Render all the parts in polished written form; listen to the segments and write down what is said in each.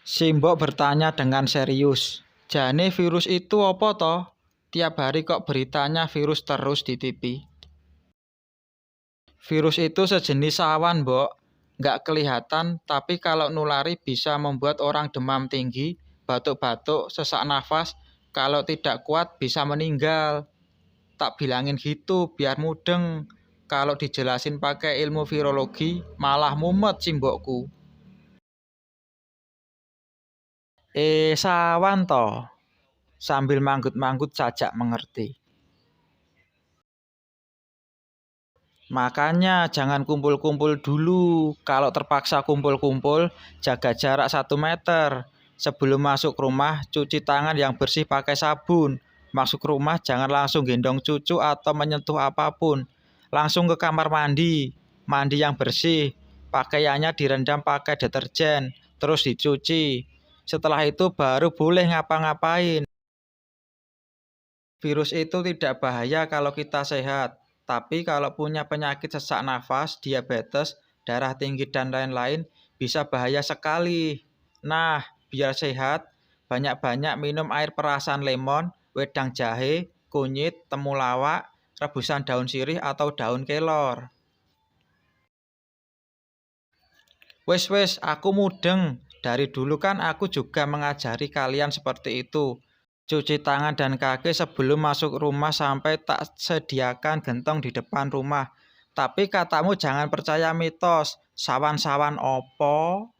Simbok bertanya dengan serius. Jane virus itu apa toh? Tiap hari kok beritanya virus terus di TV. Virus itu sejenis awan, Mbok. Nggak kelihatan, tapi kalau nulari bisa membuat orang demam tinggi, batuk-batuk, sesak nafas. Kalau tidak kuat bisa meninggal. Tak bilangin gitu biar mudeng. Kalau dijelasin pakai ilmu virologi, malah mumet simbokku. Sawan toh. Sambil manggut-manggut sajak mengerti. Makanya jangan kumpul-kumpul dulu. Kalau terpaksa kumpul-kumpul, jaga jarak 1 meter. Sebelum masuk rumah, cuci tangan yang bersih pakai sabun. Masuk rumah jangan langsung gendong cucu atau menyentuh apapun. Langsung ke kamar mandi. Mandi yang bersih. Pakaiannya direndam pakai deterjen. Terus dicuci. Setelah itu baru boleh ngapa-ngapain. Virus itu tidak bahaya kalau kita sehat, tapi kalau punya penyakit sesak nafas, diabetes, darah tinggi, dan lain-lain, bisa bahaya sekali. Nah, biar sehat, banyak-banyak minum air perasan lemon, wedang jahe, kunyit, temulawak, rebusan daun sirih atau daun kelor. Wes, aku mudeng. Dari dulu kan aku juga mengajari kalian seperti itu. Cuci tangan dan kaki sebelum masuk rumah sampai tak sediakan gentong di depan rumah. Tapi katamu jangan percaya mitos. Sawan-sawan opo?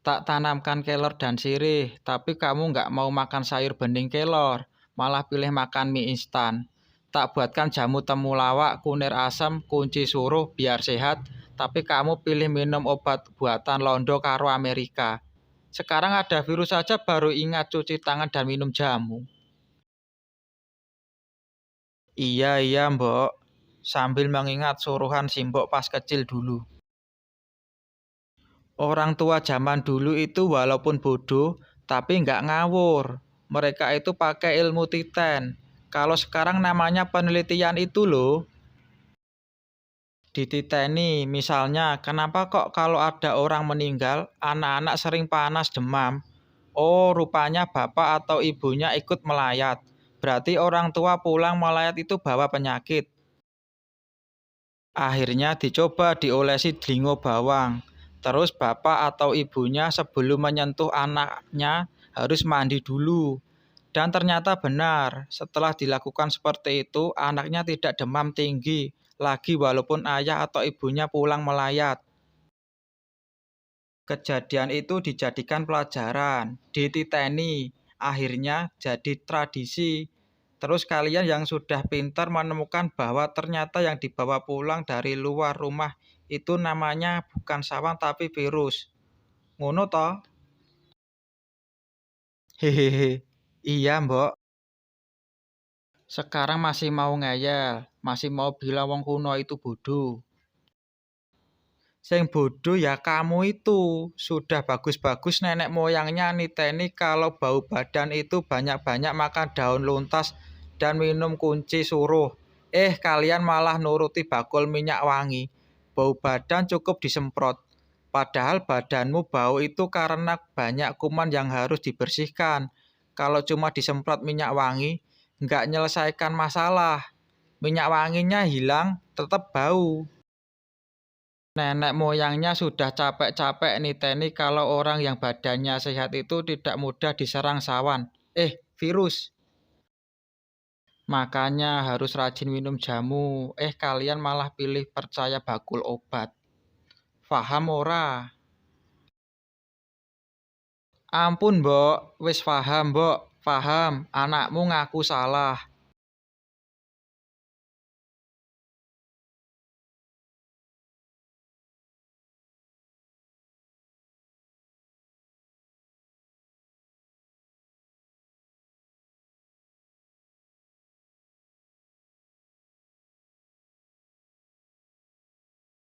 Tak tanamkan kelor dan sirih. Tapi kamu nggak mau makan sayur bening kelor. Malah pilih makan mie instan. Tak buatkan jamu temulawak, kunir asam, kunci suruh biar sehat. Tapi kamu pilih minum obat buatan Londo karo Amerika. Sekarang ada virus saja baru ingat cuci tangan dan minum jamu. Iya mbok. Sambil mengingat suruhan simbok pas kecil dulu. Orang tua zaman dulu itu walaupun bodoh, tapi nggak ngawur. Mereka itu pakai ilmu titen. Kalau sekarang namanya penelitian itu loh. Dititeni, misalnya, kenapa kok kalau ada orang meninggal, anak-anak sering panas demam? Oh, rupanya bapak atau ibunya ikut melayat. Berarti orang tua pulang melayat itu bawa penyakit. Akhirnya dicoba diolesi delingo bawang. Terus bapak atau ibunya sebelum menyentuh anaknya harus mandi dulu. Dan ternyata benar, setelah dilakukan seperti itu, anaknya tidak demam tinggi lagi walaupun ayah atau ibunya pulang melayat. Kejadian itu dijadikan pelajaran, dititeni, akhirnya jadi tradisi. Terus kalian yang sudah pintar menemukan bahwa ternyata yang dibawa pulang dari luar rumah itu namanya bukan sawan tapi virus. Ngono toh? Hehehe. Iya, Mbok. Sekarang masih mau ngeyel, masih mau bilang wong kuno itu bodoh. Sing bodoh ya kamu itu. Sudah bagus-bagus nenek moyangnya niteni kalau bau badan itu banyak-banyak makan daun luntas dan minum kunci suruh. Kalian malah nuruti bakul minyak wangi. Bau badan cukup disemprot. Padahal badanmu bau itu karena banyak kuman yang harus dibersihkan. Kalau cuma disemprot minyak wangi, nggak nyelesaikan masalah. Minyak wanginya hilang, tetap bau. Nenek moyangnya sudah capek-capek niteni kalau orang yang badannya sehat itu tidak mudah diserang sawan. Virus. Makanya harus rajin minum jamu. Kalian malah pilih percaya bakul obat. Faham ora? Ampun, Mbok. Wis paham, Mbok. Paham. Anakmu ngaku salah.